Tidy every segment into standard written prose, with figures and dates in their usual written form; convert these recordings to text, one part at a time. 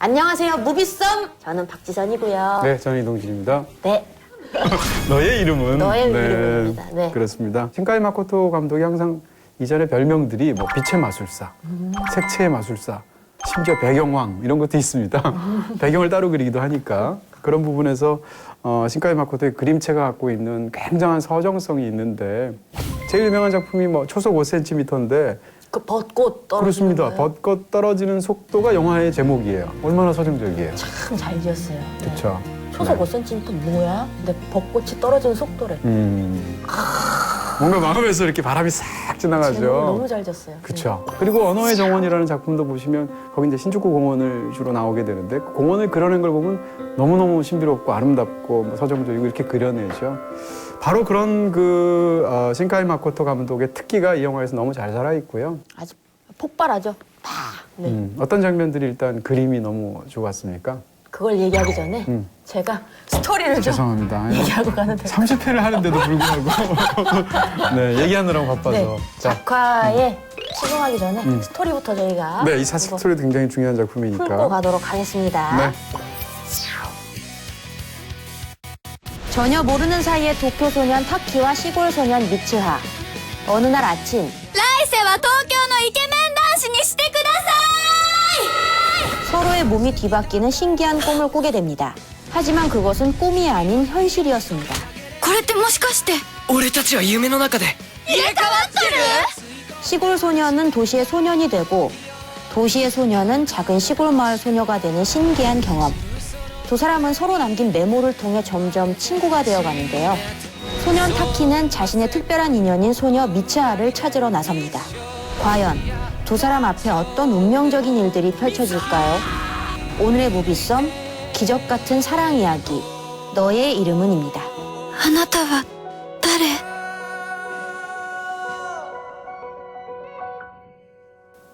안녕하세요, 무비썸. 저는 박지선이고요. 네, 저는 이동진입니다. 네. 너의 이름은? 너의 이름입니다. 네. 그렇습니다. 신카이 마코토 감독이 항상 이전에 별명들이 뭐 빛의 마술사, 색채의 마술사, 심지어 배경왕 이런 것도 있습니다. 배경을 따로 그리기도 하니까 그런 부분에서 신카이 마코토의 그림체가 갖고 있는 굉장한 서정성이 있는데 제일 유명한 작품이 뭐 초속 5cm인데 그 벚꽃 떨어지는 그렇습니다. 거예요? 벚꽃 떨어지는 속도가 영화의 제목이에요. 얼마나 서정적이에요. 참 잘 지었어요. 네. 그렇죠. 초속 5cm는 뭐야? 근데 벚꽃이 떨어지는 속도래. 뭔가 마음에서 이렇게 바람이 싹 지나가죠. 제목을 너무 잘 지었어요. 그렇죠. 그리고 언어의 정원이라는 작품도 보시면 거기 이제 신주쿠 공원을 주로 나오게 되는데 그 공원을 그려낸 걸 보면 너무너무 신비롭고 아름답고 뭐 서정적이고 이렇게 그려내죠. 바로 그런 신카이 마코토 감독의 특기가 이 영화에서 너무 잘 살아 있고요. 아주 폭발하죠. 다. 네. 어떤 장면들이 일단 그림이 너무 좋았습니까? 그걸 얘기하기 전에 제가 스토리를 좀 죄송합니다. 얘기하고 가는데 30회를 하는데도 불구하고 네, 얘기하느라고 바빠서. 네. 자, 작화에 시공하기 전에 스토리부터 저희가 네, 이 사실 이거 스토리 굉장히 중요한 작품이니까. 풀고 가도록 하겠습니다. 네. 전혀 모르는 사이에 도쿄 소년 타키와 시골 소년 미츠하. 어느 날 아침 来世は東京のイケメン男子にしてくださ 서로의 몸이 뒤바뀌는 신기한 꿈을 꾸게 됩니다. 하지만 그것은 꿈이 아닌 현실이었습니다. いこれってもしかして俺たちは夢の中で入れ替わってる 시골 소년은 도시의 소년이 되고 도시의 소년은 작은 시골 마을 소녀가 되는 신기한 경험. 두 사람은 서로 남긴 메모를 통해 점점 친구가 되어가는데요. 소년 타키는 자신의 특별한 인연인 소녀 미츠하를 찾으러 나섭니다. 과연 두 사람 앞에 어떤 운명적인 일들이 펼쳐질까요? 오늘의 무비썸, 기적 같은 사랑 이야기, 너의 이름은입니다. あなたは誰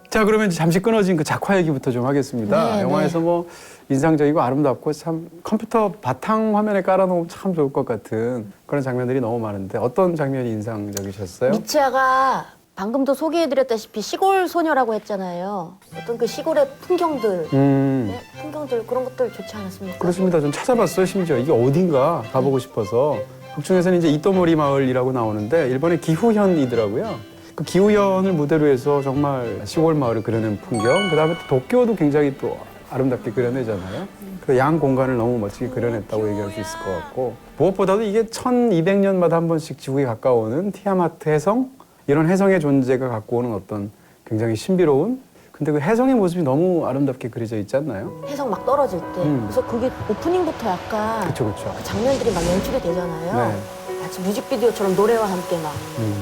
자, 그러면 이제 잠시 끊어진 그 작화 얘기부터 좀 하겠습니다. 네, 영화에서 뭐 인상적이고 아름답고 참 컴퓨터 바탕 화면에 깔아놓으면 참 좋을 것 같은 그런 장면들이 너무 많은데 어떤 장면이 인상적이셨어요? 미츠하가 방금도 소개해드렸다시피 시골 소녀라고 했잖아요. 어떤 그 시골의 풍경들, 네, 풍경들 그런 것들 좋지 않았습니까? 그렇습니다. 좀 찾아봤어요. 심지어 이게 어딘가 가보고 싶어서 극 중에서는 이제 이토모리 마을이라고 나오는데 일본의 기후현이더라고요. 그 기후현을 무대로 해서 정말 시골 마을을 그려낸 풍경, 그다음에 또 도쿄도 굉장히 또 아름답게 그려내잖아요. 그 양 공간을 너무 멋지게 그려냈다고 얘기할 수 있을 것 같고 무엇보다도 이게 1200년마다 한 번씩 지구에 가까워오는 티아마트 해성 이런 해성의 존재가 갖고 오는 어떤 굉장히 신비로운 근데 그 해성의 모습이 너무 아름답게 그려져 있지 않나요? 해성 막 떨어질 때. 그래서 그게 오프닝부터 약간 그렇죠, 그렇죠. 그 장면들이 막 연출이 되잖아요. 네. 마치 뮤직비디오처럼 노래와 함께 막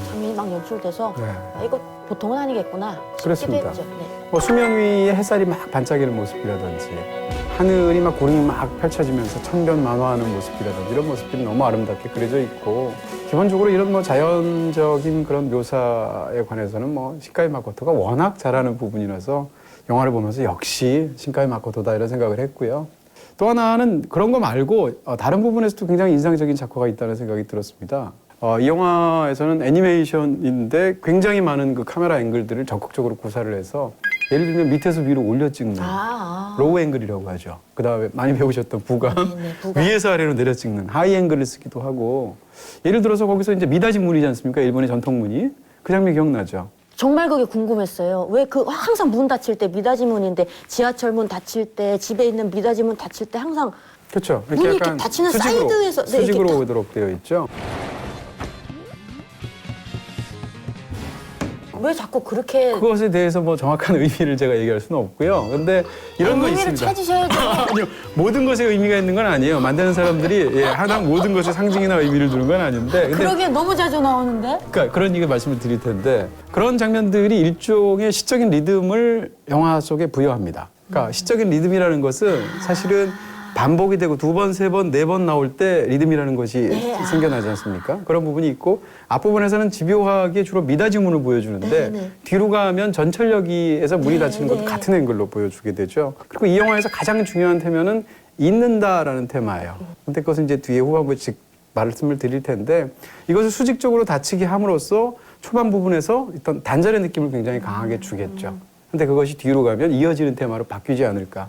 장면이 막 연출돼서 네. 아, 이거 보통은 아니겠구나 싶기도 그렇습니다. 했죠. 네. 뭐 수면 위에 햇살이 막 반짝이는 모습이라든지 하늘이 막 구름이 막 펼쳐지면서 천변만화하는 모습이라든지 이런 모습들이 너무 아름답게 그려져 있고 기본적으로 이런 뭐 자연적인 그런 묘사에 관해서는 뭐 신카이 마코토가 워낙 잘하는 부분이라서 영화를 보면서 역시 신카이 마코토다 이런 생각을 했고요. 또 하나는 그런 거 말고 다른 부분에서도 굉장히 인상적인 작화가 있다는 생각이 들었습니다. 이 영화에서는 애니메이션인데 굉장히 많은 그 카메라 앵글들을 적극적으로 구사를 해서 예를 들면 밑에서 위로 올려 찍는 로우 앵글이라고 하죠. 그다음에 많이 배우셨던 부감, 네, 부감. 위에서 아래로 내려 찍는 하이 앵글을 쓰기도 하고 예를 들어서 거기서 이제 미다지 문이지 않습니까? 일본의 전통 문이. 그 장면 기억나죠? 정말 그게 궁금했어요. 왜 그 항상 문 닫힐 때 미닫이 문인데 지하철 문 닫힐 때 집에 있는 미닫이 문 닫힐 때 항상 그렇죠. 문이 이렇게 닫히는 사이드에서 네, 수직으로 이렇게 오도록 되어 있죠. 왜 자꾸 그렇게 그것에 대해서 뭐 정확한 의미를 제가 얘기할 수는 없고요. 근데 이런 거 의미를 있습니다. 찾으셔야죠. 아니요, 모든 것에 의미가 있는 건 아니에요. 만드는 사람들이 하나 모든 것에 상징이나 의미를 두는 건 아닌데. 근데 그러기에 너무 자주 나오는데. 그러니까 그런 얘기 말씀을 드릴 텐데 그런 장면들이 일종의 시적인 리듬을 영화 속에 부여합니다. 그러니까 시적인 리듬이라는 것은 사실은 반복이 되고 두 번, 세 번, 네 번 나올 때 리듬이라는 것이 생겨나지 않습니까? 그런 부분이 있고 앞부분에서는 집요하게 주로 미닫이문을 보여주는데 뒤로 가면 전철역에서 문이 닫히는 것도 같은 앵글로 보여주게 되죠. 그리고 이 영화에서 가장 중요한 테마는 잊는다라는 테마예요. 근데 그것은 이제 뒤에 후반부에 말씀을 드릴 텐데 이것을 수직적으로 닫히게 함으로써 초반 부분에서 어떤 단절의 느낌을 굉장히 강하게 주겠죠. 근데 그것이 뒤로 가면 이어지는 테마로 바뀌지 않을까.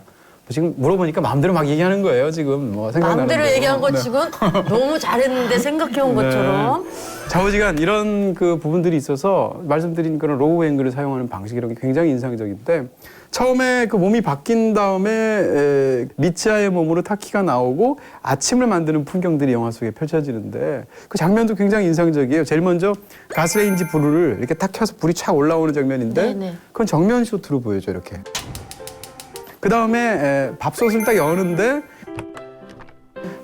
지금 물어보니까 마음대로 막 얘기하는 거예요. 지금 뭐 생각나는 마음대로 대로. 얘기한 거 네. 지금 너무 잘했는데 생각해온 것처럼. 좌우지간 이런 그 부분들이 있어서 말씀드린 그런 로우 앵글을 사용하는 방식 이런 게 굉장히 인상적인데 처음에 그 몸이 바뀐 다음에 미치아의 몸으로 타키가 나오고 아침을 만드는 풍경들이 영화 속에 펼쳐지는데 그 장면도 굉장히 인상적이에요. 제일 먼저 가스레인지 불을 이렇게 탁 켜서 불이 착 올라오는 장면인데 네네. 그건 정면 쇼트로 보여줘 이렇게. 그 다음에 밥솥을 딱 여는데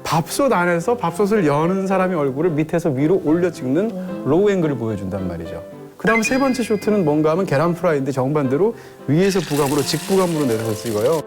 밥솥 안에서 밥솥을 여는 사람의 얼굴을 밑에서 위로 올려 찍는 로우 앵글을 보여준단 말이죠. 그 다음 세 번째 쇼트는 뭔가 하면 계란 프라이인데 정반대로 위에서 부감으로 직부감으로 내려서 찍어요.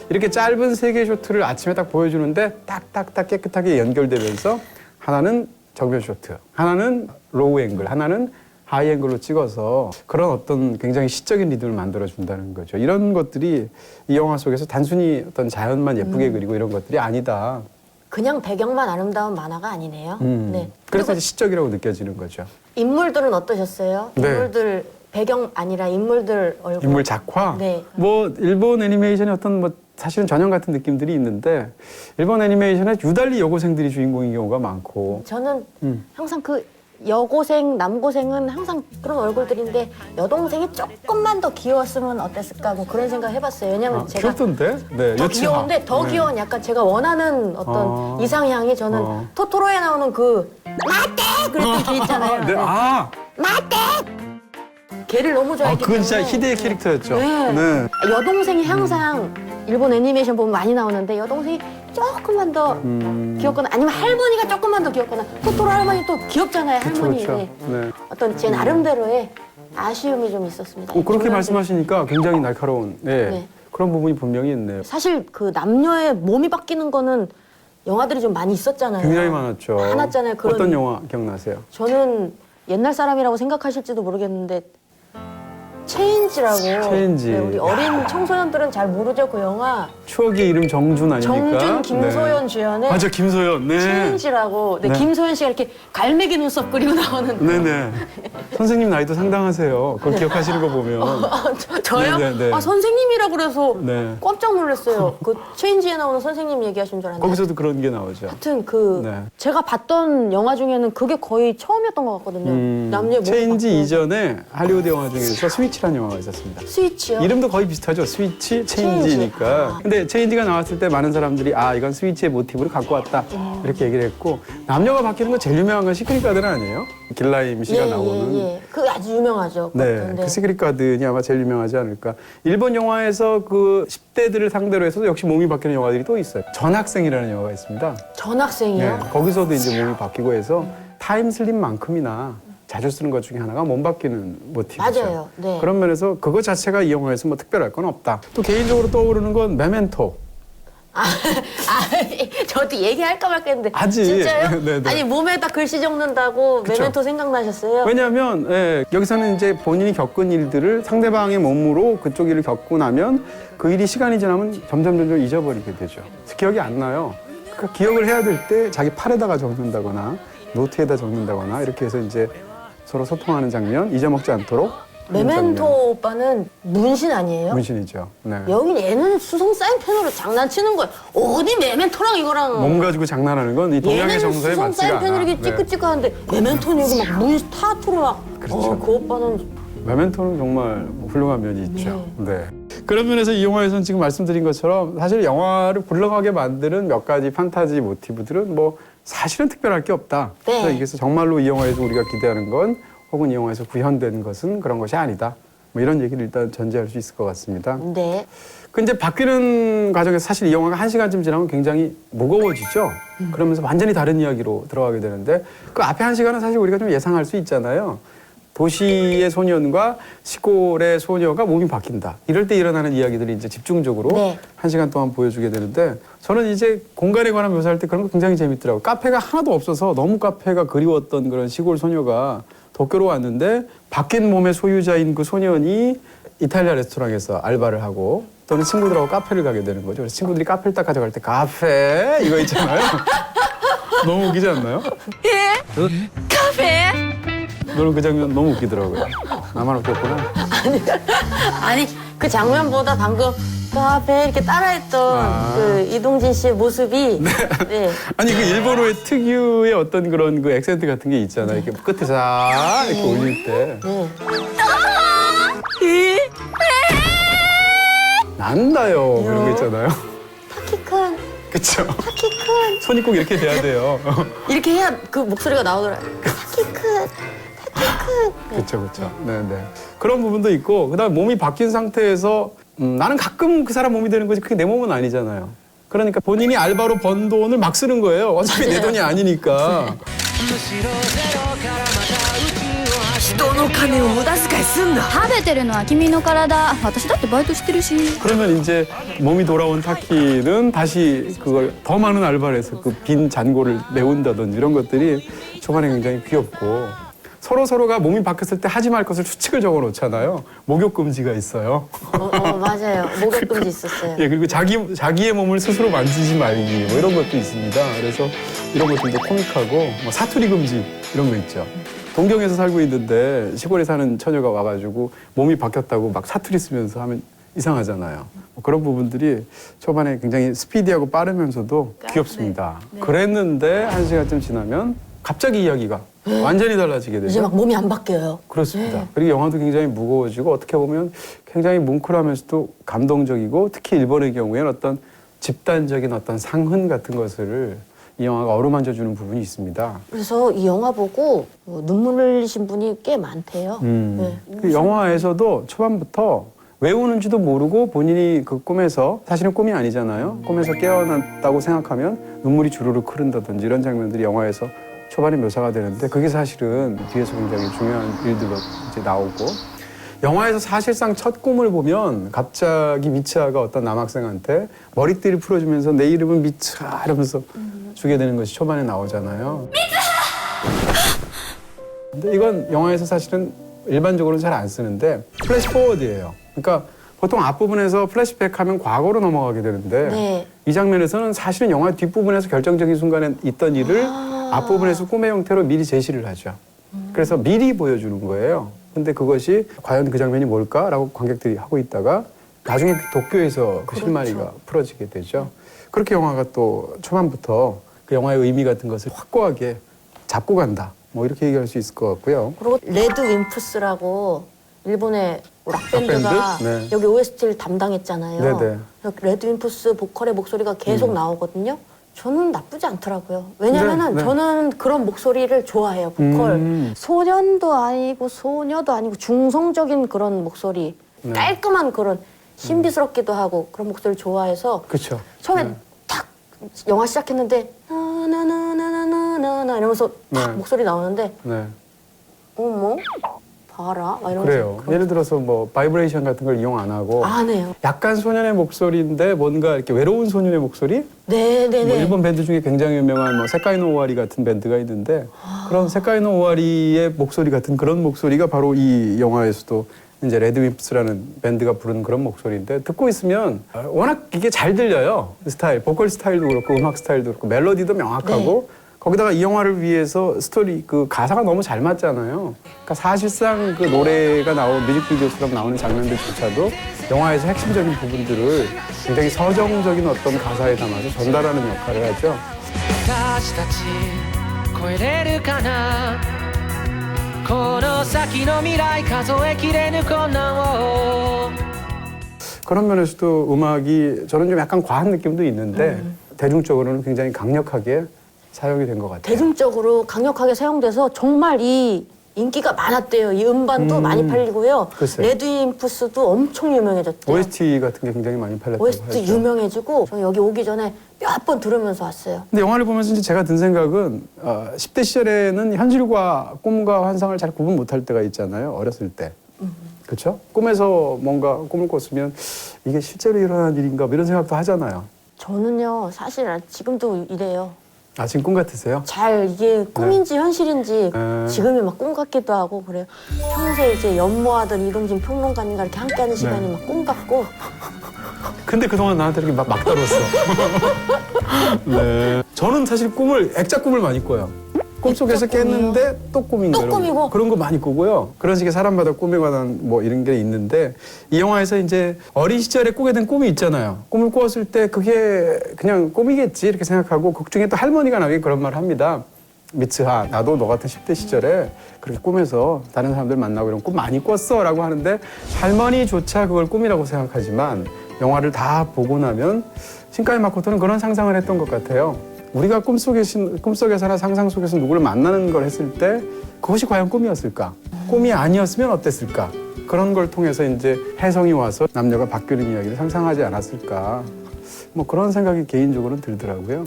이렇게 짧은 세 개의 쇼트를 아침에 딱 보여주는데 딱딱딱 깨끗하게 연결되면서 하나는 정면 쇼트, 하나는 로우 앵글, 하나는 하이 앵글로 찍어서 그런 어떤 굉장히 시적인 리듬을 만들어준다는 거죠. 이런 것들이 이 영화 속에서 단순히 어떤 자연만 예쁘게 그리고 이런 것들이 아니다. 그냥 배경만 아름다운 만화가 아니네요. 네. 그래서 이제 시적이라고 느껴지는 거죠. 인물들은 어떠셨어요? 네. 인물들 배경 아니라 인물들 얼굴. 인물 작화? 네. 뭐 일본 애니메이션의 어떤 뭐 사실은 전형 같은 느낌들이 있는데 일본 애니메이션에 유달리 여고생들이 주인공인 경우가 많고 저는 항상 그 여고생, 남고생은 항상 그런 얼굴들인데 여동생이 조금만 더 귀여웠으면 어땠을까 뭐 그런 생각 해봤어요. 왜냐면 제가 귀엽던데? 네, 더 여치하. 귀여운데 더 네. 귀여운 약간 제가 원하는 어떤 이상향이 저는 토토로에 나오는 그 마떼 그랬던 걔 있잖아요. 네, 아, 걔를 너무 좋아했기 그건 진짜 때문에 희대의 캐릭터였죠. 네. 여동생이 항상 일본 애니메이션 보면 많이 나오는데 여동생이 조금만 더 귀엽거나 아니면 할머니가 조금만 더 귀엽거나 토토로 할머니 또 귀엽잖아요. 할머니. 그렇죠. 네. 네. 어떤 제 나름대로의 아쉬움이 좀 있었습니다. 그렇게 장면들. 말씀하시니까 굉장히 날카로운 네. 그런 부분이 분명히 있네요. 사실 그 남녀의 몸이 바뀌는 거는 영화들이 좀 많이 있었잖아요. 굉장히 많았죠. 많았잖아요. 그런 어떤 영화 기억나세요? 저는 옛날 사람이라고 생각하실지도 모르겠는데 체인지라고. 체인지. 네, 우리 어린 청소년들은 잘 모르죠 그 영화. 추억의 이름 정준 아닙니까? 정준 김소연 네. 주연의 맞아, 김소연. 네. 체인지라고. 네, 네. 김소연 씨가 이렇게 갈매기 눈썹 그리고 나오는. 네네. 선생님 나이도 상당하세요. 그걸 기억하시는 거 보면. 저요? 네, 네, 네. 아 선생님이라 그래서 네. 깜짝 놀랐어요. 그 체인지에 나오는 선생님 얘기하신 줄 알았는데. 거기서도 그런 게 나오죠. 하여튼 그 네. 제가 봤던 영화 중에는 그게 거의 처음이었던 것 같거든요. 남녀의 몸이 체인지 바뀌는. 이전에 할리우드 영화 중에서 스위치라는 영화가 있었습니다. 스위치요? 이름도 거의 비슷하죠. 스위치, 체인지니까. 근데 체인지가 나왔을 때 많은 사람들이 아 이건 스위치의 모티브를 갖고 왔다 이렇게 얘기를 했고 남녀가 바뀌는 거 제일 유명한 건 시크릿 가든 아니에요? 길라임 씨가 나오는. 예. 그 아주 유명하죠. 네, 그것도. 그 시크릿 가든이 아마 제일 유명하지 않을까. 일본 영화에서 그 10대들을 상대로 해서도 역시 몸이 바뀌는 영화들이 또 있어요. 전학생이라는 영화가 있습니다. 전학생이요? 네, 거기서도 이제 몸이 바뀌고 해서 타임슬립만큼이나 자주 쓰는 것 중에 하나가 몸 바뀌는 모티브죠. 맞아요. 네. 그런 면에서 그거 자체가 이 영화에서 뭐 특별할 건 없다. 또 개인적으로 떠오르는 건 메멘토. 저도 얘기할까 말까 했는데 하지. 진짜요? 네, 네. 아니 몸에다 글씨 적는다고 그쵸. 메멘토 생각나셨어요? 왜냐하면 여기서는 이제 본인이 겪은 일들을 상대방의 몸으로 그쪽 일을 겪고 나면 그 일이 시간이 지나면 점점 잊어버리게 되죠. 기억이 안 나요. 그러니까 기억을 해야 될 때 자기 팔에다가 적는다거나 노트에다 적는다거나 이렇게 해서 이제 서로 소통하는 장면, 잊어먹지 않도록 하는 메멘토 장면. 오빠는 문신 아니에요? 문신이죠. 네. 여긴 얘는 수성 사인펜으로 장난치는 거야. 어디 메멘토랑 이거랑 몸 가지고 장난하는 건 이 동양의 얘는 정서에 수성 맞지가 않아. 사인펜으로 이렇게 찌끄찌끄하는데 메멘토는 여기 막 문신 타투로 막 그렇죠. 그 오빠는 메멘토는 정말 훌륭한 면이 있죠. 네. 그런 면에서 이 영화에서는 지금 말씀드린 것처럼 사실 영화를 굴러가게 만드는 몇 가지 판타지 모티브들은 뭐 사실은 특별할 게 없다. 네. 그래서 이게서 정말로 이 영화에서 우리가 기대하는 건 혹은 이 영화에서 구현된 것은 그런 것이 아니다. 뭐 이런 얘기를 일단 전제할 수 있을 것 같습니다. 네. 근데 바뀌는 과정에서 사실 이 영화가 1시간쯤 지나면 굉장히 무거워지죠. 그러면서 완전히 다른 이야기로 들어가게 되는데 그 앞에 1시간은 사실 우리가 좀 예상할 수 있잖아요. 도시의 소년과 시골의 소녀가 몸이 바뀐다. 이럴 때 일어나는 이야기들이 이제 집중적으로 네. 1시간 동안 보여주게 되는데 저는 이제 공간에 관한 묘사할 때 그런 거 굉장히 재밌더라고요. 카페가 하나도 없어서 너무 카페가 그리웠던 그런 시골 소녀가 도쿄로 왔는데 바뀐 몸의 소유자인 그 소년이 이탈리아 레스토랑에서 알바를 하고 또는 친구들하고 카페를 가게 되는 거죠. 그래서 친구들이 카페를 딱 가져갈 때 카페 이거 있잖아요. 너무 웃기지 않나요? 카페? 저는 그 장면 너무 웃기더라고요. 나만 웃겼구나. 아니 그 장면보다 방금 그 앞에 이렇게 따라했던 그 이동진 씨의 모습이 네. 아니 그 일본어의 특유의 어떤 그런 그 액센트 같은 게 있잖아요. 이렇게 끝에 싹 이렇게 올릴 때. 난다요. 이런 거 있잖아요. 타키큰 그쵸? 타키큰 손이 꼭 이렇게 돼야 돼요. 이렇게 해야 그 목소리가 나오더라고요. 타키큰 타키큰 그쵸, 그쵸. 네네. 그런 부분도 있고, 그 다음에 몸이 바뀐 상태에서, 나는 가끔 그 사람 몸이 되는 거지, 그게 내 몸은 아니잖아요. 그러니까 본인이 알바로 번 돈을 막 쓰는 거예요. 어차피 내 돈이 아니니까. 人の金を無駄遣いすんな。食べてるのは君の体。私だってバイトしてるし。 그러면 이제 몸이 돌아온 타키는 다시 그걸 더 많은 알바를 해서 그 빈 잔고를 메운다든지 이런 것들이 초반에 굉장히 귀엽고 서로가 몸이 바뀌었을 때 하지 말 것을 추측을 적어 놓잖아요. 목욕 금지가 있어요. 맞아요. 목욕 금지 있었어요. 예, 그리고 자기의 몸을 스스로 만지지 말기 뭐 이런 것도 있습니다. 그래서 이런 것들도 코믹하고 뭐 사투리 금지 이런 거 있죠. 동경에서 살고 있는데 시골에 사는 처녀가 와가지고 몸이 바뀌었다고 막 사투리 쓰면서 하면 이상하잖아요. 뭐 그런 부분들이 초반에 굉장히 스피디하고 빠르면서도 귀엽습니다. 네. 그랬는데 1시간쯤 지나면 갑자기 이야기가 완전히 달라지게 되죠. 이제 막 몸이 안 바뀌어요. 그렇습니다. 네. 그리고 영화도 굉장히 무거워지고 어떻게 보면 굉장히 뭉클하면서도 감동적이고 특히 일본의 경우에는 어떤 집단적인 어떤 상흔 같은 것을 이 영화가 어루만져 주는 부분이 있습니다. 그래서 이 영화 보고 눈물 흘리신 분이 꽤 많대요. 네. 그 영화에서도 초반부터 왜 우는지도 모르고 본인이 그 꿈에서 사실은 꿈이 아니잖아요. 꿈에서 깨어났다고 생각하면 눈물이 주르륵 흐른다든지 이런 장면들이 영화에서 초반에 묘사가 되는데 그게 사실은 뒤에서 굉장히 중요한 일들로 이제 나오고 영화에서 사실상 첫 꿈을 보면 갑자기 미츠아가 어떤 남학생한테 머리띠를 풀어주면서 내 이름은 미츠아 이러면서 주게 되는 것이 초반에 나오잖아요. 근데 이건 영화에서 사실은 일반적으로는 잘 안 쓰는데 플래시 포워드예요. 그러니까 보통 앞부분에서 플래시백 하면 과거로 넘어가게 되는데 네. 이 장면에서는 사실은 영화 뒷부분에서 결정적인 순간에 있던 일을 앞부분에서 꿈의 형태로 미리 제시를 하죠. 그래서 미리 보여주는 거예요. 근데 그것이 과연 그 장면이 뭘까라고 관객들이 하고 있다가 나중에 도쿄에서 그 실마리가 풀어지게 되죠. 그렇게 영화가 또 초반부터 그 영화의 의미 같은 것을 확고하게 잡고 간다. 뭐 이렇게 얘기할 수 있을 것 같고요. 그리고 레드 윈프스라고 일본의 락밴드가 락밴드? 네. 여기 OST를 담당했잖아요. 네네. 그래서 레드 윈프스 보컬의 목소리가 계속 나오거든요. 저는 나쁘지 않더라고요. 왜냐면은 네. 저는 그런 목소리를 좋아해요. 보컬. 소년도 아니고 소녀도 아니고 중성적인 그런 목소리. 네. 깔끔한 그런 신비스럽기도 하고 그런 목소리를 좋아해서 그렇죠. 처음에 딱 영화 시작했는데 나나나나나나나 이러면서 딱 네. 목소리 나오는데 네. 어머 봐라 막 이러면서 그래요. 예를 들어서 뭐 바이브레이션 같은 걸 이용 안 하고 안 해요. 약간 소년의 목소리인데 뭔가 이렇게 외로운 소년의 목소리? 네네네. 뭐 일본 밴드 중에 굉장히 유명한 뭐 세카이노 오와리 같은 밴드가 있는데 그런 세카이노 오와리의 목소리 같은 그런 목소리가 바로 이 영화에서도 이제 레드 윈프스라는 밴드가 부르는 그런 목소리인데 듣고 있으면 워낙 이게 잘 들려요. 스타일, 보컬 스타일도 그렇고 음악 스타일도 그렇고 멜로디도 명확하고 거기다가 이 영화를 위해서 스토리 그 가사가 너무 잘 맞잖아요. 그러니까 사실상 그 노래가 나온 뮤직비디오처럼 나오는 장면들조차도 영화에서 핵심적인 부분들을 굉장히 서정적인 어떤 가사에 담아서 전달하는 역할을 하죠. 私たち超えれるかなこの先の未来数えきれぬ困難を 그런 면에서도 음악이 저는 좀 약간 과한 느낌도 있는데 대중적으로는 굉장히 강력하게 사용이 된 것 같아요. 대중적으로 강력하게 사용돼서 정말 이 인기가 많았대요. 이 음반도 많이 팔리고요. 글쎄요. 레드 윈프스도 엄청 유명해졌대요. OST 같은 게 굉장히 많이 팔렸다고 OST 하죠. 유명해지고 저 여기 오기 전에 몇 번 들으면서 왔어요. 근데 영화를 보면서 이제 제가 든 생각은 10대 시절에는 현실과 꿈과 환상을 잘 구분 못할 때가 있잖아요. 어렸을 때. 그렇죠? 꿈에서 뭔가 꿈을 꿨으면 이게 실제로 일어난 일인가 뭐 이런 생각도 하잖아요. 저는요 사실 지금도 이래요. 아, 지금 꿈 같으세요? 잘 이게 꿈인지 현실인지 네. 지금이 막 꿈 같기도 하고 그래요. 평소에 이제 연모하던 이동진 평론가님과 이렇게 함께하는 시간이 막 꿈 같고 근데 그동안 나한테 이렇게 막 다뤘어. 네. 저는 사실 액자 꿈을 많이 꿔요. 꿈속에서 액자 꿈이요? 깼는데 또 꿈인 또 거예요. 꿈이고? 그런 거 많이 꾸고요. 그런 식의 사람마다 꿈에 관한 뭐 이런 게 있는데 이 영화에서 이제 어린 시절에 꾸게 된 꿈이 있잖아요. 꿈을 꾸었을 때 그게 그냥 꿈이겠지 이렇게 생각하고 극 중에 또 할머니가 나오게 그런 말을 합니다. 미츠하, 나도 너 같은 10대 시절에 그렇게 꿈에서 다른 사람들 만나고 이런 꿈 많이 꿨어 라고 하는데 할머니조차 그걸 꿈이라고 생각하지만 영화를 다 보고 나면 신카이 마코토는 그런 상상을 했던 것 같아요. 우리가 꿈속에서나 상상 속에서 누구를 만나는 걸 했을 때 그것이 과연 꿈이었을까? 꿈이 아니었으면 어땠을까? 그런 걸 통해서 이제 혜성이 와서 남녀가 바뀌는 이야기를 상상하지 않았을까? 뭐 그런 생각이 개인적으로는 들더라고요.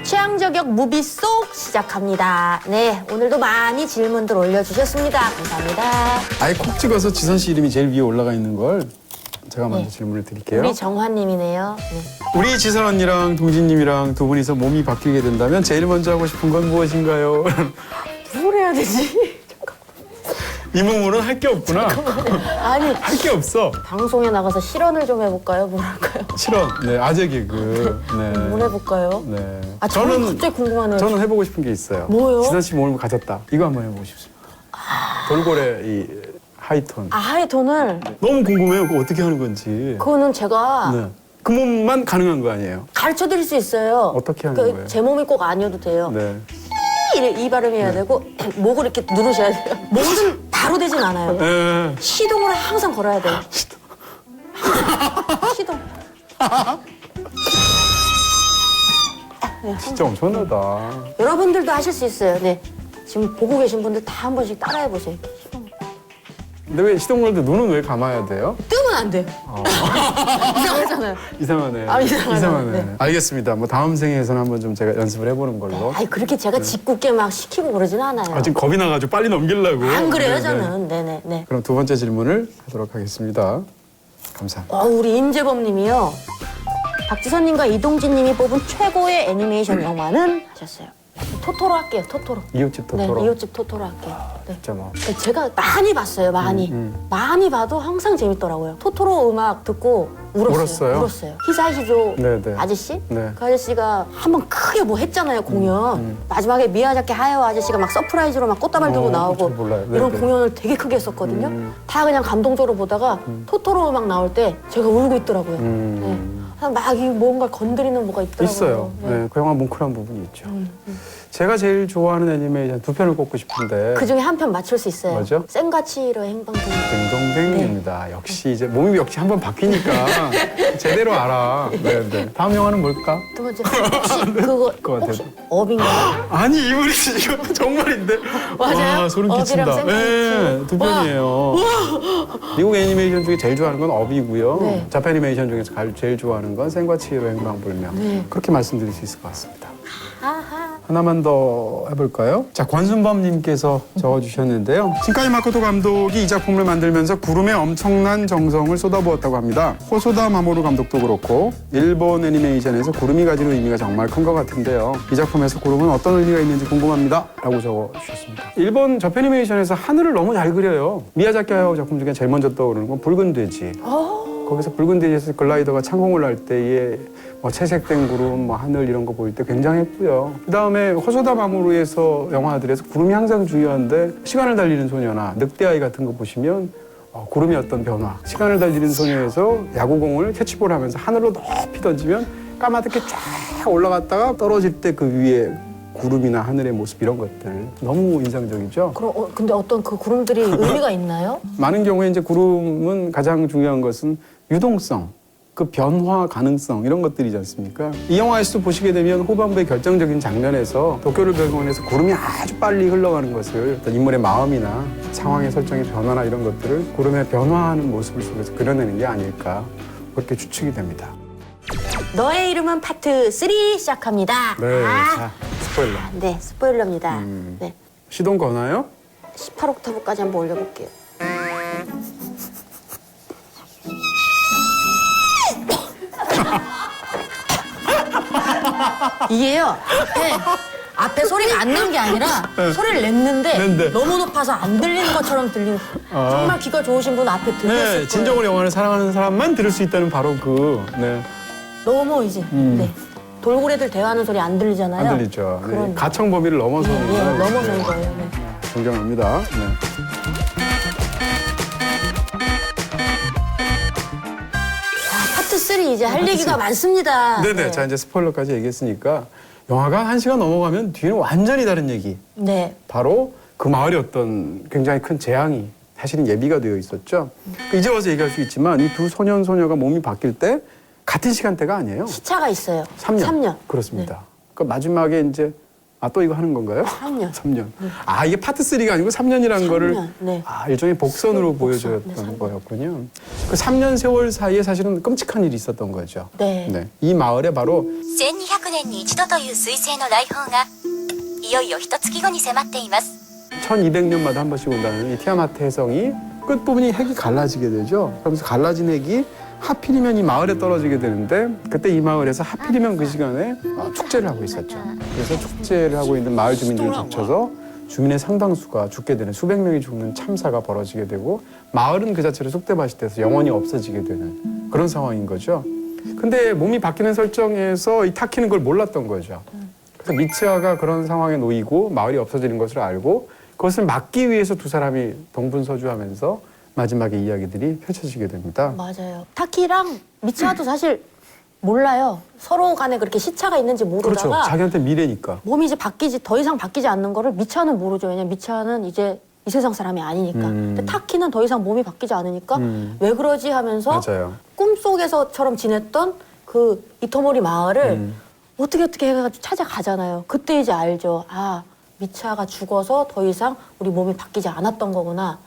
취향저격 무비 속 시작합니다. 네, 오늘도 많이 질문들 올려주셨습니다. 감사합니다. 아예 콕 찍어서 지선 씨 이름이 제일 위에 올라가 있는 걸 제가 먼저 네. 질문을 드릴게요. 우리 정환님이네요. 네. 우리 지선 언니랑 동진님이랑 두 분이서 몸이 바뀌게 된다면 제일 먼저 하고 싶은 건 무엇인가요? 뭘 해야 되지? 이 몸으로는 할 게 없구나. 아니, 할 게 없어. 방송에 나가서 실언을 좀 해볼까요? 뭘 할까요? 실언, 네, 아재 개그. 네. 뭘 해볼까요? 네. 아, 저는 갑자기 궁금하네요. 저는 해보고 싶은 게 있어요. 뭐요? 지선 씨 몸을 가졌다. 이거 한번 해보고 싶습니다. 돌고래 이 하이톤. 아, 하이톤을 너무 궁금해요. 그거 어떻게 하는 건지. 그거는 제가 네. 그 몸만 가능한 거 아니에요? 가르쳐 드릴 수 있어요. 어떻게 하는 거예요? 제 몸이 꼭 아니어도 돼요. 네. 이 발음해야 되고 목을 이렇게 누르셔야 돼요. 뭐든 바로 되진 않아요. 네. 시동을 항상 걸어야 돼요. 시동. 네, 진짜 엄청나다. 여러분들도 하실 수 있어요. 네. 지금 보고 계신 분들 다 한 번씩 따라해 보세요. 시동. 근데 왜 시동 걸 때 눈은 왜 감아야 돼요? 뜨면 안 돼요. 이상하잖아요. 이상하네. 아, 이상하네. 네. 알겠습니다. 뭐 다음 생에서는 한번 좀 제가 연습을 해보는 걸로. 아니 그렇게 제가 짓궂게 막 시키고 그러진 않아요. 아, 지금 겁이 나가지고 빨리 넘기려고. 안 그래요 네, 네. 저는. 네네네. 그럼 두 번째 질문을 하도록 하겠습니다. 감사합니다. 우리 임재범 님이요. 박지선님과 이동진님이 뽑은 최고의 애니메이션 영화는 하셨어요. 토토로 할게요. 토토로. 이웃집 토토로. 네, 이웃집 토토로 할게요. 네. 진짜 뭐. 제가 많이 봤어요. 많이. 많이 봐도 항상 재밌더라고요. 토토로 음악 듣고 울었어요. 울었어요? 히사히조 네네. 아저씨? 네. 그 아저씨가 한번 크게 뭐 했잖아요, 공연. 마지막에 미야자키 하야오 아저씨가 막 서프라이즈로 막 꽃다발 들고 나오고 잘 몰라요. 이런 네네. 공연을 되게 크게 했었거든요. 다 그냥 감동적으로 보다가 토토로 음악 나올 때 제가 울고 있더라고요. 네. 막 뭔가 건드리는 뭐가 있더라고요. 있어요. 네. 그 영화 뭉클한 부분이 있죠. 제가 제일 좋아하는 애니메이션 두 편을 꼽고 싶은데 그 중에 한 편 맞출 수 있어요. 뭐죠? 센가치로 행방송. 딩동댕입니다. 역시 이제 몸이 역시 한번 바뀌니까 제대로 알아. 네, 네. 다음 영화는 뭘까? 두 번째 혹시 그거 같아요. 혹시 업인가요? 아니 이분이 지금 정말인데. 맞아요? 와, 소름 업이랑 끼친다. 생각했지. 네, 두 편이에요. 미국 애니메이션 중에 제일 좋아하는 건 업이고요. 네. 자파니메이션 중에서 제일 좋아하는 건 생과치히로 행방불명. 네. 그렇게 말씀드릴 수 있을 것 같습니다. 아하. 하나만 더 해볼까요? 자, 권순범님께서 적어주셨는데요. 신카이 마코토 감독이 이 작품을 만들면서 구름에 엄청난 정성을 쏟아부었다고 합니다. 호소다 마모루 감독도 그렇고 일본 애니메이션에서 구름이 가지는 의미가 정말 큰 것 같은데요. 이 작품에서 구름은 어떤 의미가 있는지 궁금합니다. 라고 적어주셨습니다. 일본 저패니메이션에서 하늘을 너무 잘 그려요. 미야자키 하야오 작품 중에 제일 먼저 떠오르는 건 붉은 돼지. 거기서 붉은 돼지에서 글라이더가 창공을 할 때에 뭐 채색된 구름, 뭐 하늘 이런 거 보일 때 굉장했고요. 그다음에 호소다 마모루에서 영화들에서 구름이 항상 중요한데 시간을 달리는 소녀나 늑대아이 같은 거 보시면 구름의 어떤 변화. 시간을 달리는 소녀에서 야구공을 캐치볼 하면서 하늘로 높이 던지면 까마득히 쫙 올라갔다가 떨어질 때 그 위에 구름이나 하늘의 모습 이런 것들 너무 인상적이죠. 그럼 근데 어떤 그 구름들이 의미가 있나요? 많은 경우에 이제 구름은 가장 중요한 것은 유동성, 그 변화 가능성 이런 것들이지 않습니까? 이 영화에서도 보시게 되면 후반부의 결정적인 장면에서 도쿄를 배경으로 구름이 아주 빨리 흘러가는 것을 어떤 인물의 마음이나 상황의 설정의 변화나 이런 것들을 구름의 변화하는 모습을 속에서 그려내는 게 아닐까 그렇게 추측이 됩니다. 너의 이름은 파트 3 시작합니다. 네, 자, 스포일러. 네, 스포일러입니다. 네, 시동 거나요? 18옥타브까지 한번 올려볼게요. 이게요, 앞에 소리가 안 난 게 아니라 소리를 냈는데 냈는데. 너무 높아서 안 들리는 것처럼 들리는. 정말 귀가 좋으신 분 앞에 들렸을 거예요. 네, 진정으로 영화를 사랑하는 사람만 들을 수 있다는 바로 그, 네. 너무 이제 네. 돌고래들 대화하는 소리 안 들리잖아요. 안 들리죠. 네. 그런 가청 범위를 넘어서는 예, 거예요. 넘어서는 거예요. 네. 존경합니다. 네. 파트 3 이제 할 얘기가 많습니다. 네네. 자, 이제 스포일러까지 얘기했으니까 영화가 1시간 넘어가면 뒤는 완전히 다른 얘기. 네. 바로 그 마을에 어떤 굉장히 큰 재앙이 사실은 예비가 되어 있었죠. 이제 와서 얘기할 수 있지만 이 두 소년 소녀가 몸이 바뀔 때 같은 시간대가 아니에요. 시차가 있어요. 3년. 3년. 그렇습니다. 그러니까 마지막에 이제 또 이거 하는 건가요? 3년. 3년. 이게 파트 3가 아니고 3년이라는 거를 네. 일종의 복선으로 복선. 보여줬던 네, 3년. 거였군요. 그 3년 세월 사이에 사실은 끔찍한 일이 있었던 거죠. 네. 이 마을에 바로 1200年に一度という彗星の来訪がいよいよ一月後に迫っています 1200년마다 한 번씩 온다는 이 티아마트 해성이 끝부분이 핵이 갈라지게 되죠. 그러면서 갈라진 핵이 하필이면 이 마을에 떨어지게 되는데 그때 이 마을에서 하필이면 그 시간에 축제를 하고 있었죠. 그래서 축제를 하고 있는 마을 주민들을 덮쳐서 주민의 상당수가 죽게 되는 수백 명이 죽는 참사가 벌어지게 되고 마을은 그 자체로 쑥대밭이 돼서 영원히 없어지게 되는 그런 상황인 거죠. 근데 몸이 바뀌는 설정에서 이 타키는 그걸 몰랐던 거죠. 그래서 미츠하가 그런 상황에 놓이고 마을이 없어지는 것을 알고 그것을 막기 위해서 두 사람이 동분서주하면서 마지막에 이야기들이 펼쳐지게 됩니다. 맞아요. 타키랑 미츠하도 사실 몰라요. 서로 간에 그렇게 시차가 있는지 모르다가 그렇죠. 자기한테 미래니까. 몸이 이제 더 이상 바뀌지 않는 거를 미츠하는 모르죠. 왜냐면 미츠하는 이제 이 세상 사람이 아니니까. 근데 타키는 더 이상 몸이 바뀌지 않으니까 왜 그러지 하면서 맞아요. 꿈속에서처럼 지냈던 그 이토모리 마을을 어떻게 해가지고 찾아가잖아요. 그때 이제 알죠. 미츠하가 죽어서 더 이상 우리 몸이 바뀌지 않았던 거구나.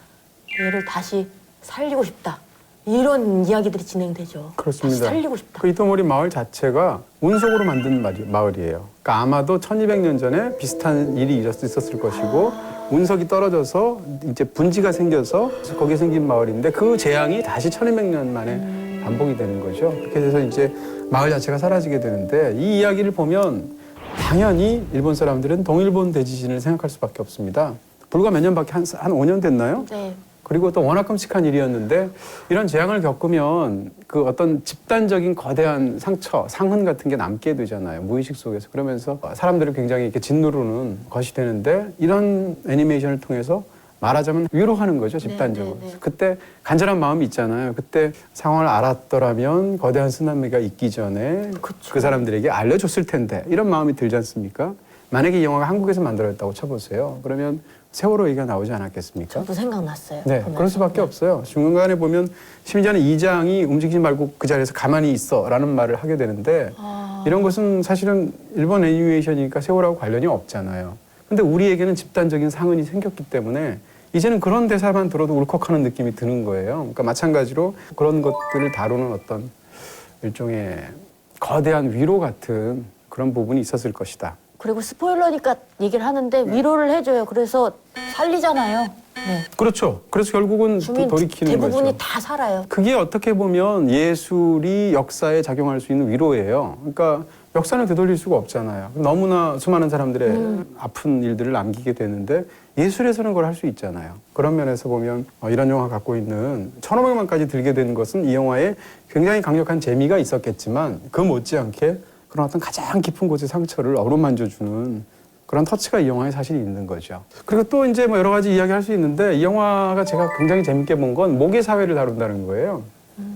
얘를 다시 살리고 싶다. 이런 이야기들이 진행되죠. 그렇습니다. 다시 살리고 싶다. 그 이토모리 마을 자체가 운석으로 만든 마을이에요. 그러니까 아마도 1200년 전에 비슷한 일이 있었을 것이고 운석이 떨어져서 이제 분지가 생겨서 거기에 생긴 마을인데 그 재앙이 다시 1200년 만에 반복이 되는 거죠. 그렇게 돼서 이제 마을 자체가 사라지게 되는데 이 이야기를 보면 당연히 일본 사람들은 동일본 대지진을 생각할 수밖에 없습니다. 불과 몇 년밖에 한 5년 됐나요? 네. 그리고 또 워낙 끔찍한 일이었는데 이런 재앙을 겪으면 그 어떤 집단적인 거대한 상처, 상흔 같은 게 남게 되잖아요. 무의식 속에서. 그러면서 사람들을 굉장히 이렇게 짓누르는 것이 되는데 이런 애니메이션을 통해서 말하자면 위로하는 거죠, 집단적으로. 네. 그때 간절한 마음이 있잖아요. 그때 상황을 알았더라면 거대한 쓰나미가 있기 전에 그 사람들에게 알려줬을 텐데 이런 마음이 들지 않습니까? 만약에 이 영화가 한국에서 만들어졌다고 쳐보세요. 그러면 세월호 얘기가 나오지 않았겠습니까? 저도 생각났어요. 네, 보면서. 그럴 수밖에 없어요. 중간에 보면 심지어는 이장이 움직이지 말고 그 자리에서 가만히 있어라는 말을 하게 되는데 이런 것은 사실은 일본 애니메이션이니까 세월호하고 관련이 없잖아요. 근데 우리에게는 집단적인 상흔이 생겼기 때문에 이제는 그런 대사만 들어도 울컥하는 느낌이 드는 거예요. 그러니까 마찬가지로 그런 것들을 다루는 어떤 일종의 거대한 위로 같은 그런 부분이 있었을 것이다. 그리고 스포일러니까 얘기를 하는데 위로를 해줘요. 그래서 살리잖아요. 네. 그렇죠. 그래서 결국은 주민 돌이키는 대부분이 거죠. 다 살아요. 그게 어떻게 보면 예술이 역사에 작용할 수 있는 위로예요. 그러니까 역사는 되돌릴 수가 없잖아요. 너무나 수많은 사람들의 아픈 일들을 남기게 되는데 예술에서는 그걸 할 수 있잖아요. 그런 면에서 보면 이런 영화 갖고 있는 1,500만까지 들게 되는 것은 이 영화에 굉장히 강력한 재미가 있었겠지만 그 못지않게 그런 어떤 가장 깊은 곳의 상처를 어루만져주는 그런 터치가 이 영화에 사실 있는 거죠. 그리고 또 이제 뭐 여러 가지 이야기할 수 있는데 이 영화가 제가 굉장히 재밌게 본 건 모계 사회를 다룬다는 거예요.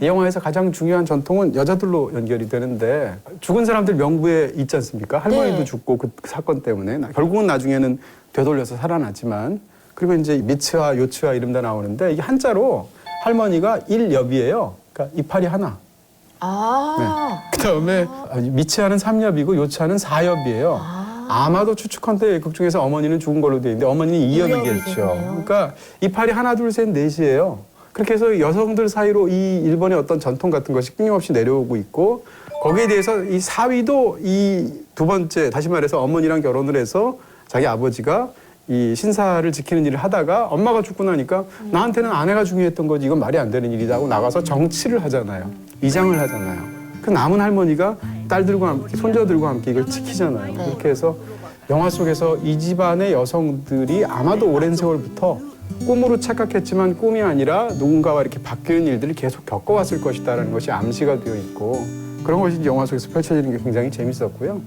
이 영화에서 가장 중요한 전통은 여자들로 연결이 되는데 죽은 사람들 명부에 있지 않습니까? 할머니도 네. 죽고 그 사건 때문에 결국은 나중에는 되돌려서 살아났지만 그리고 이제 미츠와 요츠와 이름 다 나오는데 이게 한자로 할머니가 일엽이에요. 그러니까 이파리 하나. 그다음에 미츠하는 3엽이고 요츠하는 4엽이에요. 아마도 추측컨대 극 중에서 어머니는 죽은 걸로 되어 있는데 어머니는 2엽이겠죠. 그러니까 이파리 하나 둘 셋 넷이에요. 그렇게 해서 여성들 사이로 이 일본의 어떤 전통 같은 것이 끊임없이 내려오고 있고 거기에 대해서 이 사위도 이 두 번째 다시 말해서 어머니랑 결혼을 해서 자기 아버지가 이 신사를 지키는 일을 하다가 엄마가 죽고 나니까 나한테는 아내가 중요했던 거지 이건 말이 안 되는 일이다 하고 나가서 정치를 하잖아요. 이장을 하잖아요. 그 남은 할머니가 딸들과 함께 손자들과 함께 이걸 지키잖아요. 그렇게 해서 영화 속에서 이 집안의 여성들이 아마도 오랜 세월부터 꿈으로 착각했지만 꿈이 아니라 누군가와 이렇게 바뀌는 일들을 계속 겪어왔을 것이다라는 것이 암시가 되어 있고 그런 것이 이제 영화 속에서 펼쳐지는 게 굉장히 재밌었고요.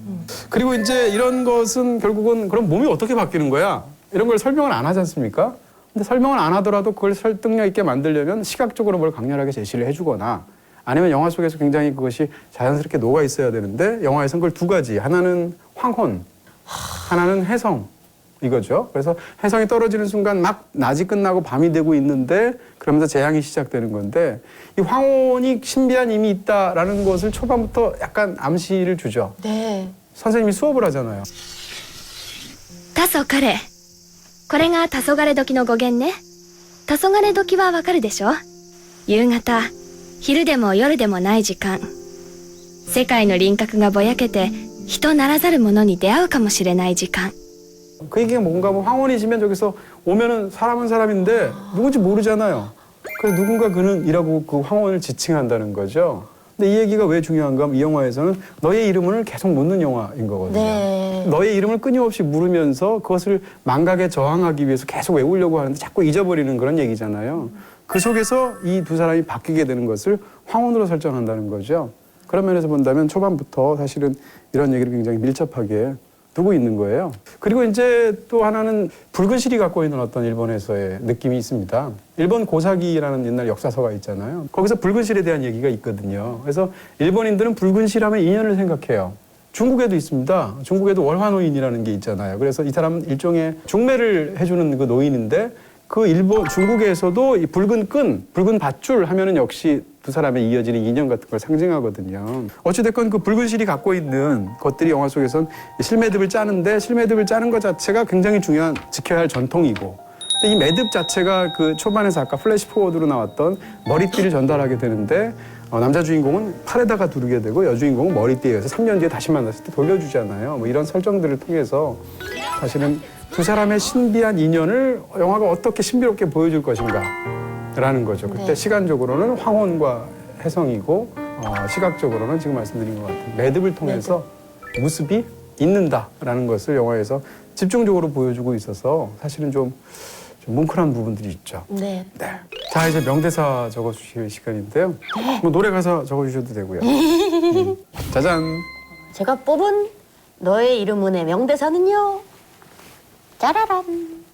그리고 이제 이런 것은 결국은 그럼 몸이 어떻게 바뀌는 거야? 이런 걸 설명을 안 하지 않습니까? 근데 설명을 안 하더라도 그걸 설득력 있게 만들려면 시각적으로 뭘 강렬하게 제시를 해주거나 아니면 영화 속에서 굉장히 그것이 자연스럽게 녹아 있어야 되는데 영화에서는 그걸 두 가지. 하나는 황혼, 하나는 해성. 이거죠. 그래서 해성이 떨어지는 순간 막 낮이 끝나고 밤이 되고 있는데 그러면서 재앙이 시작되는 건데 이 황혼이 신비한 힘이 있다라는 것을 초반부터 약간 암시를 주죠. 네. 선생님이 수업을 하잖아요. 黄昏これが黄昏時の語源ね。黄昏時はわかるでしょ。夕方昼でも夜でもない時間、世界の輪郭がぼやけて人ならざるものに出会うかもしれない時間。 그 얘기가 뭔가 뭐 황혼이 지면 저기서 오면은 사람은 사람인데 누군지 모르잖아요. 그래서 누군가 그는 이라고 그 황혼을 지칭한다는 거죠. 근데 이 얘기가 왜 중요한가 하면 이 영화에서는 너의 이름을 계속 묻는 영화인 거거든요. 네. 너의 이름을 끊임없이 물으면서 그것을 망각에 저항하기 위해서 계속 외우려고 하는데 자꾸 잊어버리는 그런 얘기잖아요. 그 속에서 이 두 사람이 바뀌게 되는 것을 황혼으로 설정한다는 거죠. 그런 면에서 본다면 초반부터 사실은 이런 얘기를 굉장히 밀접하게 두고 있는 거예요. 그리고 이제 또 하나는 붉은 실이 갖고 있는 어떤 일본에서의 느낌이 있습니다. 일본 고사기라는 옛날 역사서가 있잖아요. 거기서 붉은 실에 대한 얘기가 있거든요. 그래서 일본인들은 붉은 실하면 인연을 생각해요. 중국에도 있습니다. 중국에도 월화노인이라는 게 있잖아요. 그래서 이 사람은 일종의 중매를 해주는 그 노인인데 그 일본 중국에서도 이 붉은 끈, 붉은 밧줄 하면은 역시 두 사람의 이어지는 인연 같은 걸 상징하거든요. 어찌됐건 그 붉은 실이 갖고 있는 것들이 영화 속에선 실매듭을 짜는데 실매듭을 짜는 것 자체가 굉장히 중요한 지켜야 할 전통이고 이 매듭 자체가 그 초반에서 아까 플래시 포워드로 나왔던 머리띠를 전달하게 되는데 남자 주인공은 팔에다가 두르게 되고 여주인공은 머리띠에 의해서 3년 뒤에 다시 만났을 때 돌려주잖아요. 뭐 이런 설정들을 통해서 사실은 두 사람의 신비한 인연을 영화가 어떻게 신비롭게 보여줄 것인가 라는 거죠. 그때 네. 시간적으로는 황혼과 해성이고 시각적으로는 지금 말씀드린 것 같은 매듭을 통해서 모습이 있는다라는 것을 영화에서 집중적으로 보여주고 있어서 사실은 좀 뭉클한 부분들이 있죠. 네. 네. 자, 이제 명대사 적어주실 시간인데요. 뭐 노래 가사 적어주셔도 되고요. 짜잔. 제가 뽑은 너의 이름은의 명대사는요. 짜라란.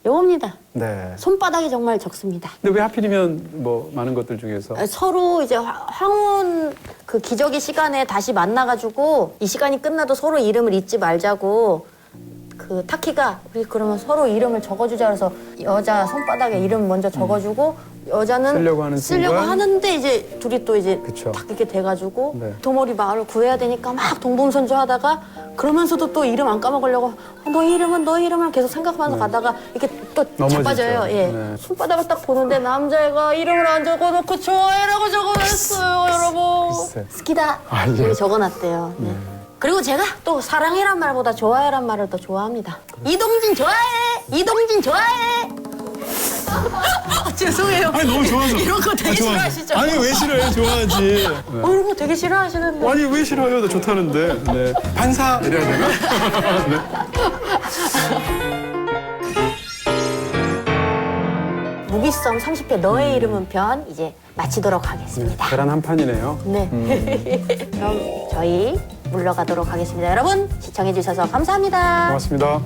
요겁니다. 네. 손바닥이 정말 적습니다. 근데 왜 하필이면 뭐 많은 것들 중에서 서로 이제 황혼 그 기적의 시간에 다시 만나가지고 이 시간이 끝나도 서로 이름을 잊지 말자고 그 타키가 우리 그러면 서로 이름을 적어주자 그래서 여자 손바닥에 이름 먼저 적어주고 여자는 쓰려고 하는 순간? 하는데 이제 둘이 또 이제 그쵸. 딱 이렇게 돼가지고 네. 도머리 마을을 구해야 되니까 막 동분선주하다가 그러면서도 또 이름 안 까먹으려고 너 이름은 계속 생각하면서 가다가 이렇게 또 넘어지죠. 자빠져요. 예. 네. 손바닥을 딱 보는데 남자애가 이름을 안 적어놓고 좋아해라고 적어놨어요, 여러분. 글쎄. 스키다 아, 예. 이렇게 적어놨대요. 네. 그리고 제가 또 사랑이란 말보다 좋아해란 말을 더 좋아합니다. 이동진 좋아해! 이동진 좋아해! 죄송해요. 아니 너무 좋아서. 이런 거 되게 싫어하시죠? 아니 왜 싫어요? 좋아하지. 이런 거 되게 싫어하시는데. 아니 왜 싫어요? 나 좋다는데. 네. 반사 이래야 되나? 무기성 30회 너의 이름은 편 이제 마치도록 하겠습니다. 계란 한 판이네요. 네. 그럼 저희 물러가도록 하겠습니다. 여러분 시청해 주셔서 감사합니다. 고맙습니다.